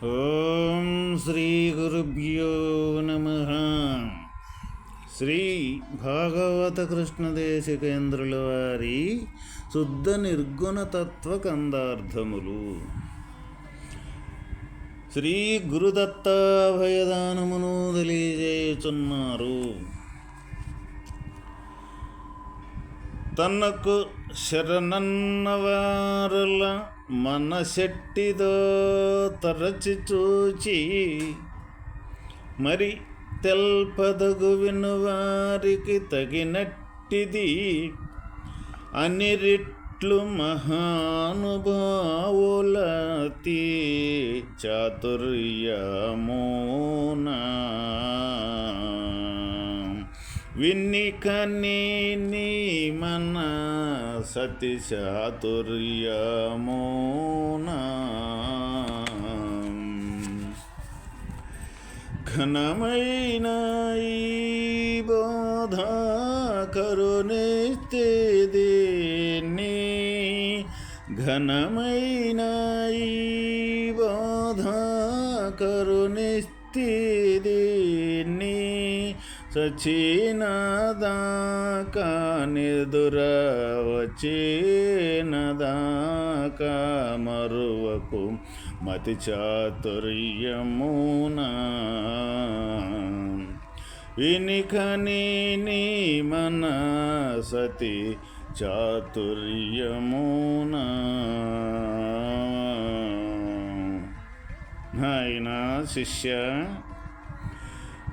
ఓం శ్రీ గురుభ్యో నమః. శ్రీ భాగవత కృష్ణదేశికేంద్రుల వారి శుద్ధ నిర్గుణ తత్వ కందార్థములు. శ్రీ గురుదత్తాభయదానమును తెలియజేయుచున్నారు. తనకు శరణన్నవారుల మనశెట్టిదో తరచి చూచి మరి తెల్పదగు వినువారికి తగినట్టిది అనిరిట్లు మహానుభావులతి చాతుర్యమోనా విన్నికని మన సతి చాతుర్యమోనా ఘనమైన ఈ బోధ కరుణిస్తేదేని ఘనమైన ఈ బోధ కరుణిస్తేదేని సచినదాకా నిదురవచేనదాకా మరువకు మతి చాతుర్యమునా వినికని మన సతి చాతుర్యమునా. ఆయన శిష్య,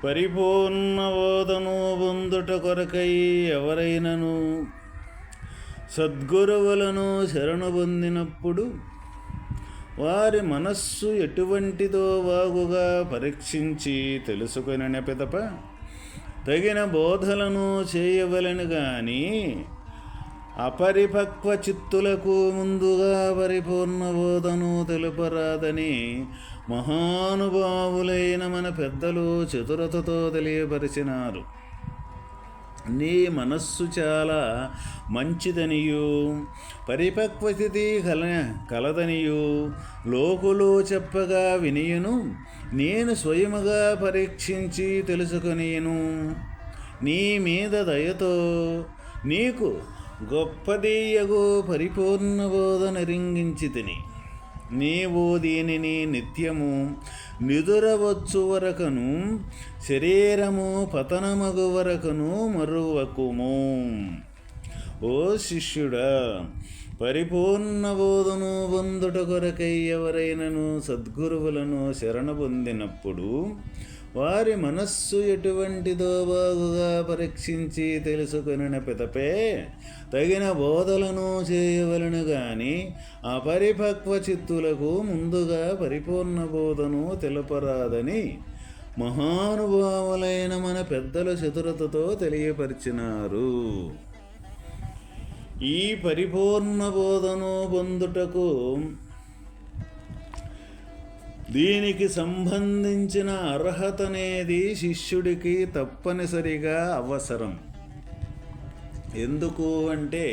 పరిపూర్ణ బోధను పొందుట కొరకై ఎవరైనను సద్గురువులను శరణు పొందినప్పుడు వారి మనస్సు ఎటువంటిదో బాగుగా పరీక్షించి తెలుసుకొనిన పిదప తగిన బోధలను చేయవలెను గాని అపరిపక్వ చిత్తులకు ముందుగా పరిపూర్ణ బోధను తెలుపరాదని మహానుభావులైన మన పెద్దలు చతురతతో తెలియపరిచినారు. నీ మనస్సు చాలా మంచిదనియు పరిపక్వ స్థితి కలదనియు లోకులు చెప్పగా వినియును నేను స్వయముగా పరీక్షించి తెలుసుకొనియును. నీ మీద దయతో నీకు గొప్పదీయగు పరిపూర్ణ బోధన రింగించి తిని నీవు దీనిని నిత్యము నిదురవచ్చు వరకును శరీరము పతనమగు వరకును మరువకుము. ఓ శిష్యుడా, పరిపూర్ణ బోధను పొందుట కొరకై ఎవరైనను సద్గురువులను శరణ పొందినప్పుడు వారి మనస్సు ఎటువంటిదో బాగుగా పరీక్షించి తెలుసుకొనిన పిదపే తగిన బోధలను చేయవలను గాని అపరిపక్వ చిత్తులకు ముందుగా పరిపూర్ణ బోధను తెలుపరాదని మహానుభావులైన మన పెద్దల చతురతతో తెలియపరిచినారు. ఈ పరిపూర్ణ బోధను పొందుటకు దీనికి సంబంధించిన అర్హత అనేది శిష్యుడికి తప్పనిసరిగా అవసరం. ఎందుకు అంటే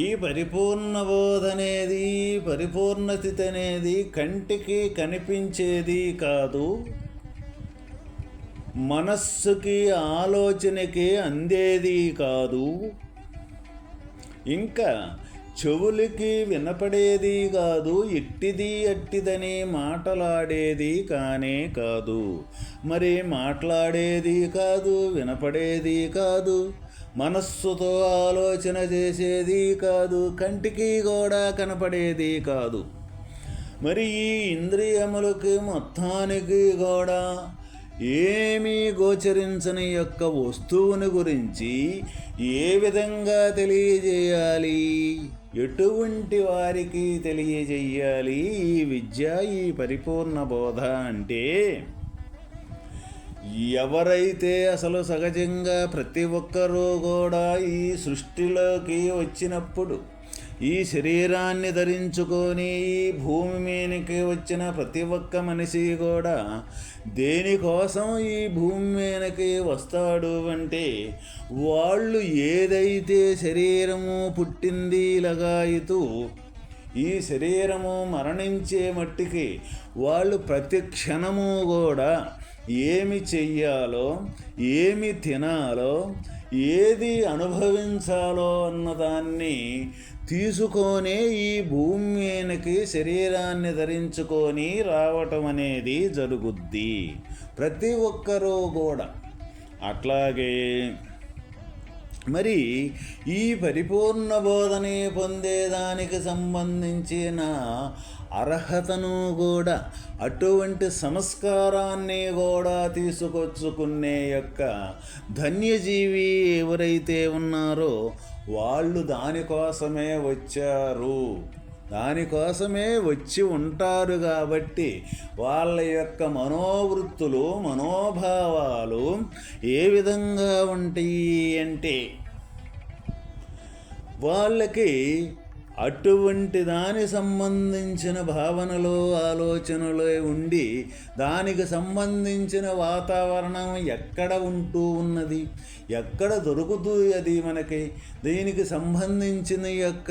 ఈ పరిపూర్ణ బోధ అనేది, పరిపూర్ణ స్థితి అనేది కంటికి కనిపించేది కాదు, మనస్సుకి ఆలోచనకి అందేది కాదు, ఇంకా చెవులకి వినపడేది కాదు, ఇట్టిది అట్టిదని మాటలాడేది కానే కాదు. మరి మాట్లాడేది కాదు, వినపడేది కాదు, మనస్సుతో ఆలోచన చేసేది కాదు, కంటికి కూడా కనపడేది కాదు. మరి ఈ ఇంద్రియములకి మొత్తానికి కూడా ఏమీ గోచరించని యొక్క వస్తువుని గురించి ఏ విధంగా తెలియజేయాలి, ఎటువంటి వారికి తెలియజేయాలి ఈ విద్య, ఈ పరిపూర్ణ బోధ అంటే ఎవరైతే అసలు సహజంగా ప్రతి ఒక్కరూ కూడా ఈ సృష్టిలోకి వచ్చినప్పుడు ఈ శరీరాన్ని ధరించుకొని ఈ భూమి మీదకి వచ్చిన ప్రతి ఒక్క మనిషి కూడా దేనికోసం ఈ భూమి మీదకి వస్తాడు అంటే వాళ్ళు ఏదైతే శరీరము పుట్టింది లగాయితూ ఈ శరీరము మరణించే మట్టికి వాళ్ళు ప్రతి క్షణము కూడా ఏమి చెయ్యాలో, ఏమి తినాలో, ఏది అనుభవించాలో అన్నదాన్ని తీసుకొనే ఈ భూమి మీదకి శరీరాన్ని ధరించుకొని రావటం అనేది జరుగుద్ది ప్రతి ఒక్కరూ కూడా. అట్లాగే మరి ఈ పరిపూర్ణ బోధనే పొందేదానికి సంబంధించిన అర్హతను కూడా, అటువంటి సంస్కారాన్ని కూడా తీసుకొచ్చుకునే యొక్క ధన్యజీవి ఎవరైతే ఉన్నారో వాళ్ళు దానికోసమే వచ్చారు, దానికోసమే వచ్చి ఉంటారు. కాబట్టి వాళ్ళ యొక్క మనోవృత్తులు, మనోభావాలు ఏ విధంగా ఉంటాయి అంటే వాళ్ళకి అటువంటి దాని సంబంధించిన భావనలు, ఆలోచనలు ఉండి దానికి సంబంధించిన వాతావరణం ఎక్కడ ఉంటూ ఉన్నది, ఎక్కడ దొరుకుతుంది అది మనకి, దీనికి సంబంధించిన యొక్క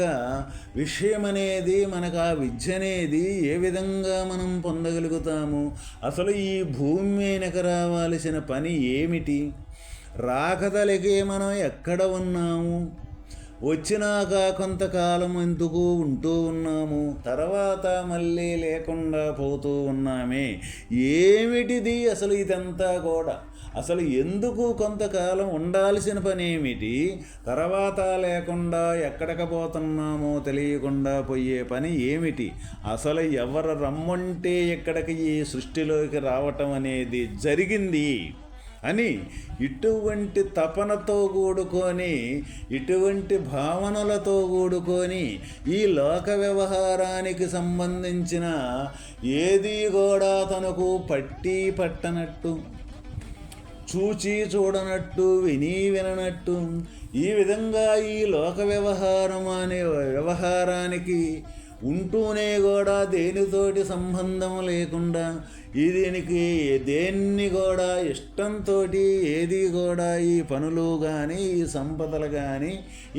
విషయం అనేది మనకు, ఆ విద్య అనేది ఏ విధంగా మనం పొందగలుగుతాము, అసలు ఈ భూమి మీదకి రావాల్సిన పని ఏమిటి, రాకదలికి మనం ఎక్కడ ఉన్నాము, వచ్చినాక కొంతకాలం ఎందుకు ఉంటూ ఉన్నాము, తర్వాత మళ్ళీ లేకుండా పోతూ ఉన్నామే, ఏమిటిది అసలు ఇదంతా కూడా, అసలు ఎందుకు కొంతకాలం ఉండాల్సిన పని ఏమిటి, తర్వాత లేకుండా ఎక్కడికి పోతున్నామో తెలియకుండా పోయే పని ఏమిటి, అసలు ఎవరు రమ్మంటే ఎక్కడికి ఈ సృష్టిలోకి రావటం అనేది జరిగింది అని ఇటువంటి తపనతో కూడుకొని, ఇటువంటి భావనలతో కూడుకొని ఈ లోక వ్యవహారానికి సంబంధించిన ఏది కూడా తనకు పట్టనట్టు, చూచి చూడనట్టు, విని విననట్టు, ఈ విధంగా ఈ లోక వ్యవహారం అనే వ్యవహారానికి ఉంటూనే కూడా దేనితోటి సంబంధం లేకుండా, దీనికి దేన్ని కూడా ఇష్టంతో ఏది కూడా ఈ పనులు కానీ, ఈ సంపదలు కానీ,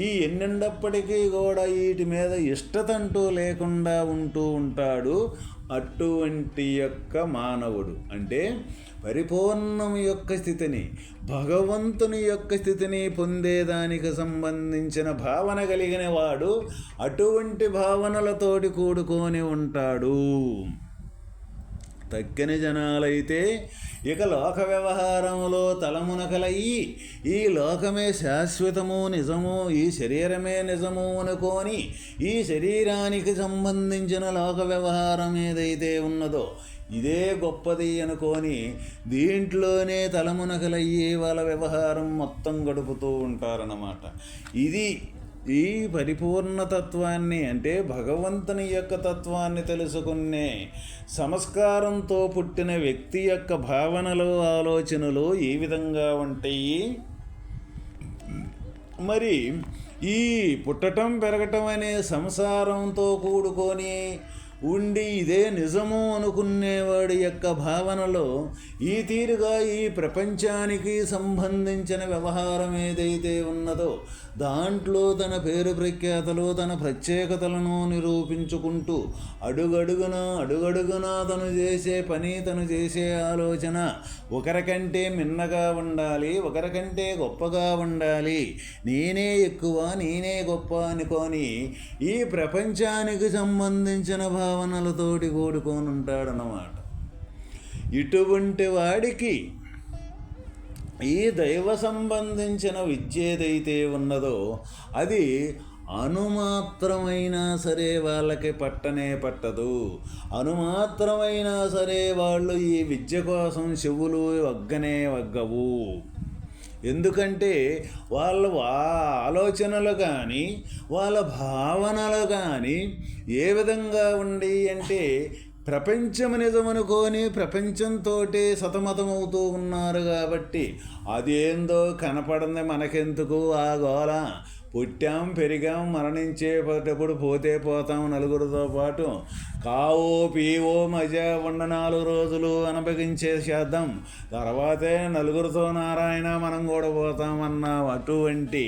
ఈ ఎన్నిండప్పటికీ కూడా వీటి మీద ఇష్టతంటూ లేకుండా ఉంటూ ఉంటాడు. అటువంటి యొక్క మానవుడు అంటే పరిపూర్ణం యొక్క స్థితిని, భగవంతుని యొక్క స్థితిని పొందేదానికి సంబంధించిన భావన కలిగిన వాడు అటువంటి భావనలతోటి కూడుకొని ఉంటాడు. తక్కిన జనాలైతే ఇక లోక వ్యవహారంలో తలమునకలయ్యి ఈ లోకమే శాశ్వతము, నిజము, ఈ శరీరమే నిజము అనుకొని ఈ శరీరానికి సంబంధించిన లోక వ్యవహారం ఏదైతే ఉన్నదో ఇదే గొప్పది అనుకొని దీంట్లోనే తలమునకలయ్యి వాళ్ళ వ్యవహారం మొత్తం గడుపుతూ ఉంటారన్నమాట. ఇది ఈ పరిపూర్ణతత్వాన్ని అంటే భగవంతుని యొక్క తత్వాన్ని తెలుసుకునే సంస్కారంతో పుట్టిన వ్యక్తి యొక్క భావనలు, ఆలోచనలు ఏ విధంగా ఉంటాయి. మరి ఈ పుట్టటం పెరగటం అనే సంసారంతో కూడుకొని ఉండి ఇదే నిజము అనుకునేవాడి యొక్క భావనలో ఈ తీరుగా ఈ ప్రపంచానికి సంబంధించిన వ్యవహారం ఏదైతే ఉన్నదో దాంట్లో తన పేరు ప్రఖ్యాతలు, తన ప్రత్యేకతలను నిరూపించుకుంటూ అడుగడుగునా తను చేసే పని, తను చేసే ఆలోచన ఒకరికంటే మిన్నగా ఉండాలి, ఒకరికంటే గొప్పగా ఉండాలి, నేనే ఎక్కువ, నేనే గొప్ప అనుకొని ఈ ప్రపంచానికి సంబంధించిన భావనలతోటి కూడుకొని ఉంటాడనమాట. ఇటువంటి వాడికి ఈ దైవ సంబంధించిన విద్య ఏదైతే ఉన్నదో అది అనుమాత్రమైనా సరే వాళ్ళకి పట్టదు. అనుమాత్రమైనా సరే వాళ్ళు ఈ విద్య కోసం చెవులు వగ్గవు. ఎందుకంటే వాళ్ళ ఆలోచనలు కానీ, వాళ్ళ భావనలు కానీ ఏ విధంగా ఉండి అంటే ప్రపంచం నిజమనుకొని ప్రపంచంతో సతమతమవుతూ ఉన్నారు. కాబట్టి అదేందో కనపడింది మనకెందుకు ఆ గోల, పుట్టాం పెరిగాం మరణించేటప్పుడు పోతే పోతాం నలుగురితో పాటు, కావో పీవో మజా ఉన్న 4 రోజులు అనుభవించేసేద్దాం, తర్వాతే నలుగురితో నారాయణ మనం కూడా పోతామన్న అటువంటి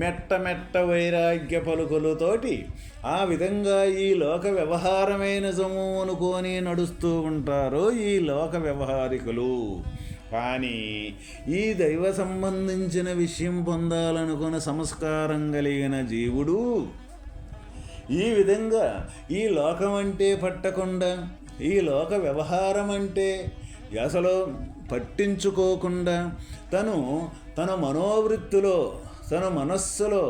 మెట్ట వైరాగ్య పలుకులతోటి ఆ విధంగా ఈ లోక వ్యవహారమే నిజము అనుకొని నడుస్తూ ఉంటారు ఈ లోక వ్యవహారికులు. కానీ ఈ దైవ సంబంధించిన విషయం పొందాలనుకున్న సంస్కారం కలిగిన జీవుడు ఈ విధంగా ఈ లోకం అంటే పట్టకుండా, ఈ లోక వ్యవహారం అంటే అసలు పట్టించుకోకుండా తన మనోవృత్తిలో తన మనస్సులో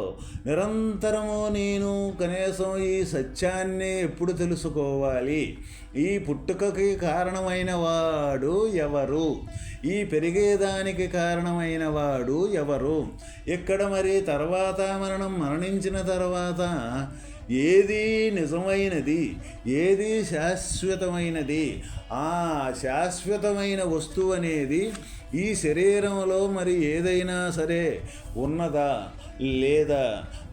నిరంతరము నేను కనీసం ఈ సత్యాన్ని ఎప్పుడు తెలుసుకోవాలి, ఈ పుట్టుకకి కారణమైన వాడు ఎవరు, ఈ పెరిగేదానికి కారణమైన వాడు ఎవరు, ఇక్కడ మరి తర్వాత మరణించిన తర్వాత ఏది నిజమైనది, ఏది శాశ్వతమైనది, ఆ శాశ్వతమైన వస్తువు అనేది ఈ శరీరంలో మరి ఏదైనా సరే ఉన్నదా లేదా,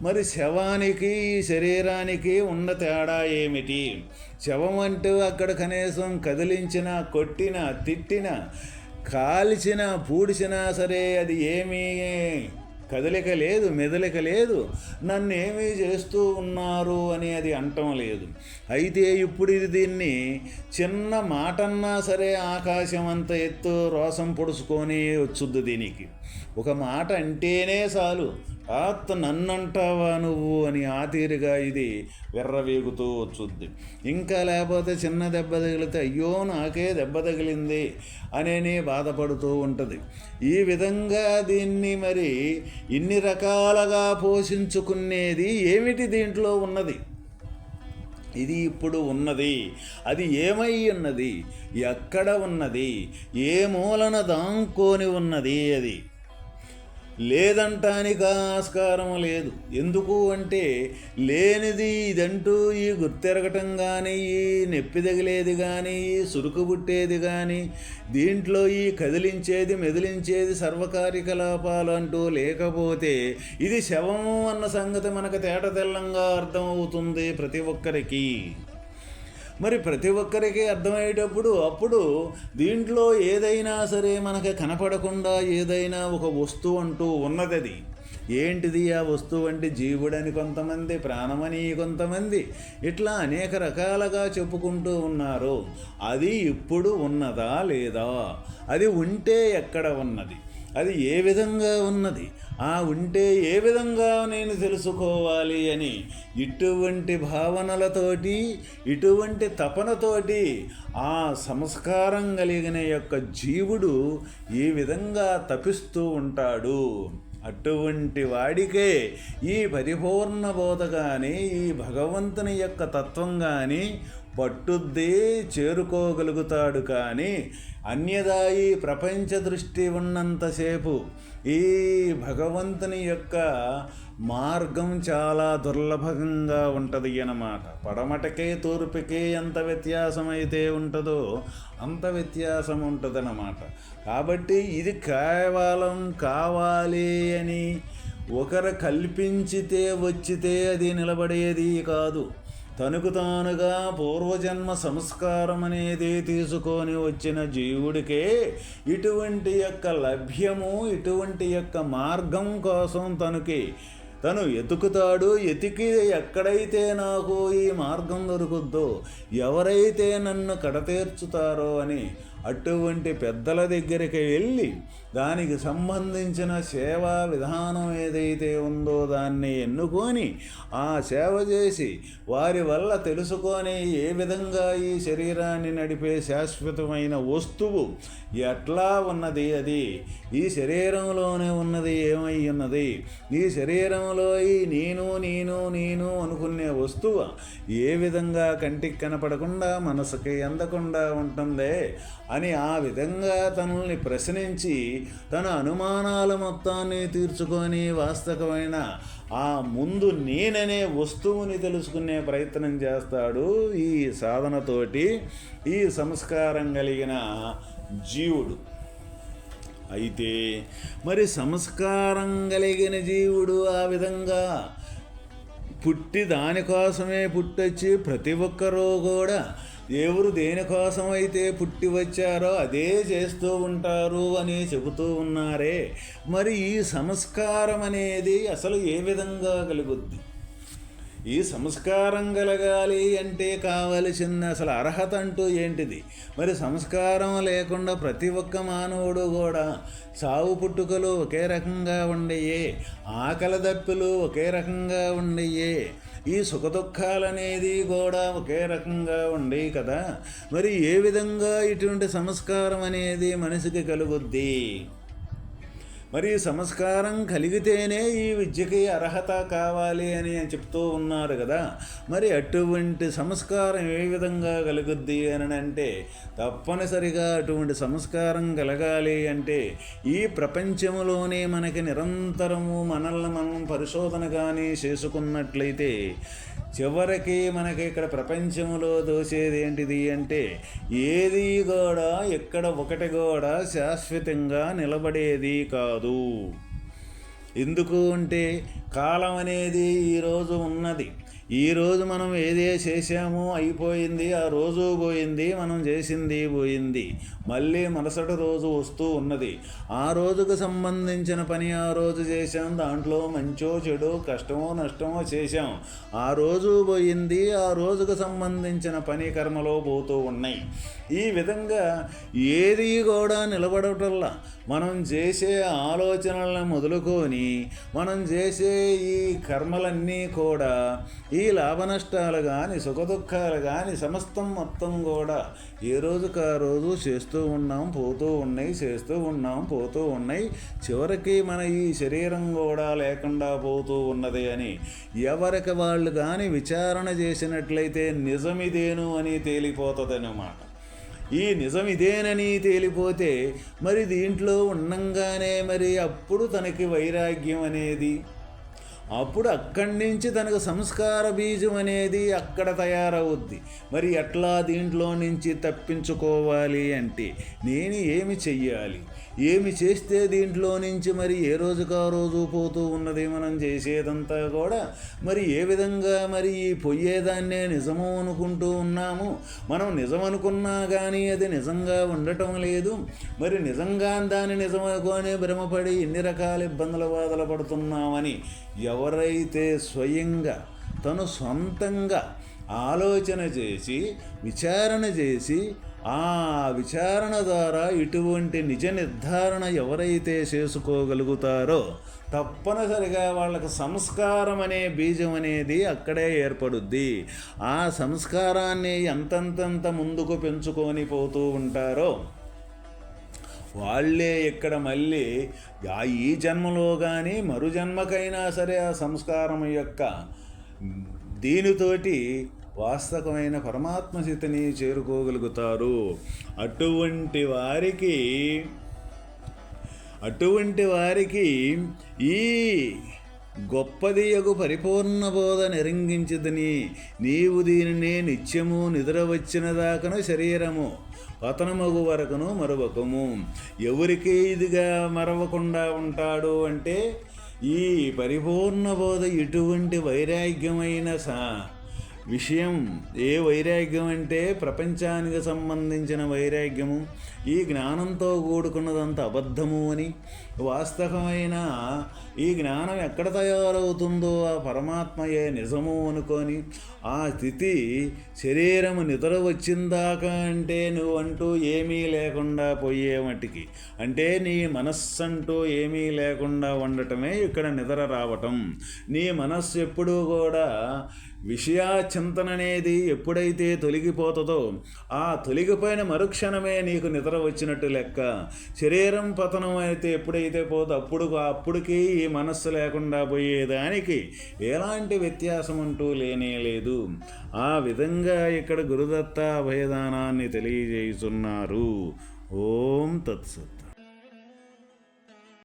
మరి శవానికి ఈ శరీరానికి ఉన్న తేడా ఏమిటి? శవం అంటూ అక్కడ కనీసం కదిలించినా కొట్టినా తిట్టినా కాల్చినా పూడ్చినా సరే అది ఏమీ కదలిక లేదు, మెదలిక లేదు, నన్నేమీ చేస్తూ ఉన్నారు అని అది అంటం లేదు. అయితే ఇప్పుడు ఇది దీన్ని చిన్న మాటన్నా సరే ఆకాశం అంత ఎత్తు రోసం పొడుచుకొని వచ్చుద్ది. దీనికి ఒక మాట అంటేనే చాలు, నన్నంటావా నువ్వు అని ఆ తీరుగా ఇది విర్రవీగుతూ వచ్చుద్ది. ఇంకా లేకపోతే చిన్న దెబ్బ తగిలితే అయ్యో నాకే దెబ్బ తగిలింది అనేని బాధపడుతూ ఉంటుంది. ఈ విధంగా దీన్ని మరి ఇన్ని రకాలుగా పోషించుకునేది ఏమిటి దీంట్లో ఉన్నది? ఇది ఇప్పుడు ఉన్నది, అది ఏమై ఉన్నది, ఎక్కడ ఉన్నది, ఏ మూలన దాంకొని ఉన్నది? అది లేదంటానికి ఆస్కారం లేదు. ఎందుకు అంటే లేనిది ఇదంటూ ఈ గుర్తెరగటం కానీ, ఈ నొప్పి తగిలేది కానీ, ఈ సురుకు పుట్టేది కానీ, దీంట్లో ఈ కదిలించేది మెదిలించేది సర్వకార్యకలాపాలు అంటూ లేకపోతే ఇది శవము అన్న సంగతి మనకు తేటతెల్లంగా అర్థమవుతుంది ప్రతి ఒక్కరికి. మరి ప్రతి ఒక్కరికి అర్థమయ్యేటప్పుడు అప్పుడు దీంట్లో ఏదైనా సరే మనకు కనపడకుండా ఏదైనా ఒక వస్తువు అంటూ ఉన్నది. అది ఏంటిది? ఆ వస్తువు అంటే జీవుడని కొంతమంది, ప్రాణమని కొంతమంది, ఇట్లా అనేక రకాలుగా చెప్పుకుంటూ ఉన్నారు. అది ఇప్పుడు ఉన్నదా లేదా? అది ఉంటే ఎక్కడ ఉన్నది? అది ఏ విధంగా ఉన్నది? ఆ ఉంటే ఏ విధంగా నేను తెలుసుకోవాలి అని ఇటువంటి భావనలతోటి, ఇటువంటి తపనతోటి ఆ సంస్కారం కలిగిన యొక్క జీవుడు ఈ విధంగా తపిస్తూ ఉంటాడు. అటువంటి వాడికే ఈ పరిపూర్ణ బోధ కానీ, ఈ భగవంతుని యొక్క తత్వం కానీ పట్టుద్ది, చేరుకోగలుగుతాడు. కానీ అన్యదా ఈ ప్రపంచ దృష్టి ఉన్నంతసేపు ఈ భగవంతుని యొక్క మార్గం చాలా దుర్లభంగా ఉంటుంది అన్నమాట. పడమటకే తూర్పుకే ఎంత వ్యత్యాసం అయితే ఉంటుందో అంత వ్యత్యాసం ఉంటుందన్నమాట. కాబట్టి ఇది కేవలం కావాలి అని ఒకరు కల్పించితే వచ్చితే అది నిలబడేది కాదు. తనకు తానుగా పూర్వజన్మ సంస్కారం అనేది తీసుకొని వచ్చిన జీవుడికే ఇటువంటి యొక్క లభ్యము, ఇటువంటి యొక్క మార్గం కోసం తను ఎతుకుతాడు. ఎతికి ఎక్కడైతే నాకు ఈ మార్గం దొరుకుద్దో, ఎవరైతే నన్ను కడతీర్చుతారో అని అటువంటి పెద్దల దగ్గరికి వెళ్ళి దానికి సంబంధించిన సేవా విధానం ఏదైతే ఉందో దాన్ని ఎన్నుకొని ఆ సేవ చేసి వారి వల్ల తెలుసుకొని ఏ విధంగా ఈ శరీరాన్ని నడిపే శాశ్వతమైన వస్తువు ఎట్లా ఉన్నది, అది ఈ శరీరంలోనే ఉన్నది, ఏమై ఉన్నది, ఈ శరీరంలో ఈ నేను నేను నేను అనుకునే వస్తువు ఏ విధంగా కంటికి కనపడకుండా మనసుకి అందకుండా ఉంటుందే అని ఆ విధంగా తనల్ని ప్రశ్నించి తన అనుమానాల మొత్తాన్ని తీర్చుకొని వాస్తవమైన ఆ ముందు నేననే వస్తువుని తెలుసుకునే ప్రయత్నం చేస్తాడు ఈ సాధనతోటి ఈ సంస్కారం కలిగిన జీవుడు. అయితే మరి సంస్కారం కలిగిన జీవుడు ఆ విధంగా పుట్టి దానికోసమే పుట్టొచ్చి ప్రతి ఒక్కరూ కూడా ఎవరు దేనికోసమైతే పుట్టి వచ్చారో అదే చేస్తూ ఉంటారు అని చెబుతూ ఉన్నారే. మరి ఈ సంస్కారం అనేది అసలు ఏ విధంగా కలుగుద్ది? ఈ సంస్కారం కలగాలి అంటే కావలసిన అసలు అర్హత అంటూ ఏంటిది? మరి సంస్కారం లేకుండా ప్రతి ఒక్క మానవుడు కూడా సావు పుట్టుకలు ఒకే రకంగా ఉండయే, ఆకలి దప్పులు ఒకే రకంగా ఉండయే, ఈ సుఖదుఖాలనేది కూడా ఒకే రకంగా ఉండేవి కదా. మరి ఏ విధంగా ఇటువంటి సంస్కారం అనేది మనిషికి కలుగుద్ది? మరి సంస్కారం కలిగితేనే ఈ విద్యకి అర్హత కావాలి అని చెప్తూ ఉన్నారు కదా. మరి అటువంటి సంస్కారం ఏ విధంగా కలుగుద్ది అని అంటే, తప్పనిసరిగా అటువంటి సంస్కారం కలగాలి అంటే ఈ ప్రపంచంలోనే మనకి నిరంతరము మనల్ని మనం పరిశోధన కానీ చేసుకున్నట్లయితే చివరికి మనకి ఇక్కడ ప్రపంచంలో దోసేది ఏంటిది అంటే, ఏది కూడా ఎక్కడ ఒకటి కూడా శాశ్వతంగా నిలబడేది కాదు. ఎందుకు అంటే కాలం అనేది ఈరోజు ఉన్నది. ఈరోజు మనం ఏదే చేశామో అయిపోయింది, ఆ రోజు పోయింది, మనం చేసింది పోయింది. మళ్ళీ మరుసటి రోజు వస్తూ ఉన్నది. ఆ రోజుకు సంబంధించిన పని ఆ రోజు చేశాం, దాంట్లో మంచో చెడో కష్టమో నష్టమో చేశాం. ఆ రోజు పోయింది, ఆ రోజుకు సంబంధించిన పని కర్మలో పోతూ ఉన్నాయి. ఈ విధంగా ఏది కూడా నిలబడటల్లా మనం చేసే ఆలోచనలను మొదలుకొని మనం చేసే ఈ కర్మలన్నీ కూడా ఈ లాభ నష్టాలు కానీ సుఖదుఖాలు కానీ సమస్తం మొత్తం కూడా ఏ రోజుకు ఆ రోజు చేస్తూ ఉన్నాం, పోతూ ఉన్నాయి, చేస్తూ ఉన్నాం, పోతూ ఉన్నాయి. చివరికి మన ఈ శరీరం కూడా లేకుండా పోతూ ఉన్నది అని ఎవరికి వాళ్ళు కానీ విచారణ చేసినట్లయితే నిజమిదేను అని తేలిపోతుంది అన్నమాట. ఈ నిజం ఇదేనని తేలిపోతే మరి దీంట్లో ఉండంగానే మరి అప్పుడు తనకి వైరాగ్యం అనేది, అప్పుడు అక్కడి నుంచి తనకు సంస్కార బీజం అనేది అక్కడ తయారవుద్ది. మరి ఎట్లా దీంట్లో నుంచి తప్పించుకోవాలి అంటే నేను ఏమి చెయ్యాలి, ఏమి చేస్తే దీంట్లో నుంచి మరి ఏ రోజుకా రోజు పోతూ ఉన్నది మనం చేసేదంతా కూడా మరి ఏ విధంగా మరి ఈ పొయ్యేదాన్నే నిజము అనుకుంటూ ఉన్నాము. మనం నిజం అనుకున్నా కానీ అది నిజంగా ఉండటం లేదు. మరి నిజంగా దాన్ని నిజం అనుకొని భ్రమపడి ఎన్ని రకాల ఇబ్బందుల బాధలు పడుతున్నామని ఎవరైతే స్వయంగా తను సొంతంగా ఆలోచన చేసి విచారణ చేసి ఆ విచారణ ద్వారా ఇటువంటి నిజ నిర్ధారణ ఎవరైతే చేసుకోగలుగుతారో తప్పనిసరిగా వాళ్ళకి సంస్కారం అనే బీజం అనేది అక్కడే ఏర్పడుద్ది. ఆ సంస్కారాన్ని ఎంతంతంత ముందుకు పెంచుకొని పోతూ ఉంటారో వాళ్ళే ఇక్కడ మళ్ళీ ఈ జన్మలో కానీ మరు జన్మకైనా సరే ఆ సంస్కారం యొక్క దీనితోటి వాస్తవమైన పరమాత్మ స్థితిని చేరుకోగలుగుతారు. అటువంటి వారికి ఈ గొప్పదియగు పరిపూర్ణ బోధ నిరంగించదని నీవు దీనినే నిత్యము నిద్ర వచ్చిన దాకను శరీరము పతనమగు వరకును మరవకము. ఎవరికి ఇదిగా మరవకుండా ఉంటాడు అంటే ఈ పరిపూర్ణ బోధ ఎటువంటి వైరాగ్యమైన విషయం. ఏ వైరాగ్యం అంటే ప్రపంచానికి సంబంధించిన వైరాగ్యము, ఈ జ్ఞానంతో కూడుకున్నదంత అబద్ధము అని, వాస్తవమైన ఈ జ్ఞానం ఎక్కడ తయారవుతుందో ఆ పరమాత్మయే నిజము అనుకొని ఆ స్థితి శరీరము నిద్ర వచ్చిందాకా అంటే నువ్వంటూ ఏమీ లేకుండా పోయే మట్టికి, అంటే నీ మనస్సంటూ ఏమీ లేకుండా ఉండటమే ఇక్కడ నిద్ర రావటం. నీ మనస్సు ఎప్పుడూ కూడా విషయాచింతన అనేది ఎప్పుడైతే తొలగిపోతుందో ఆ తొలగిపోయిన మరుక్షణమే నీకు నిద్ర వచ్చినట్టు లెక్క. శరీరం పతనం అయితే ఎప్పుడైతే పోతుందో అప్పటికి ఈ మనస్సు లేకుండా పోయేదానికి ఎలాంటి వ్యత్యాసం అంటూ లేనే లేదు. ఆ విధంగా ఇక్కడ గురుదత్త అభయదానాన్ని తెలియజేస్తున్నారు. ఓం తత్సత్.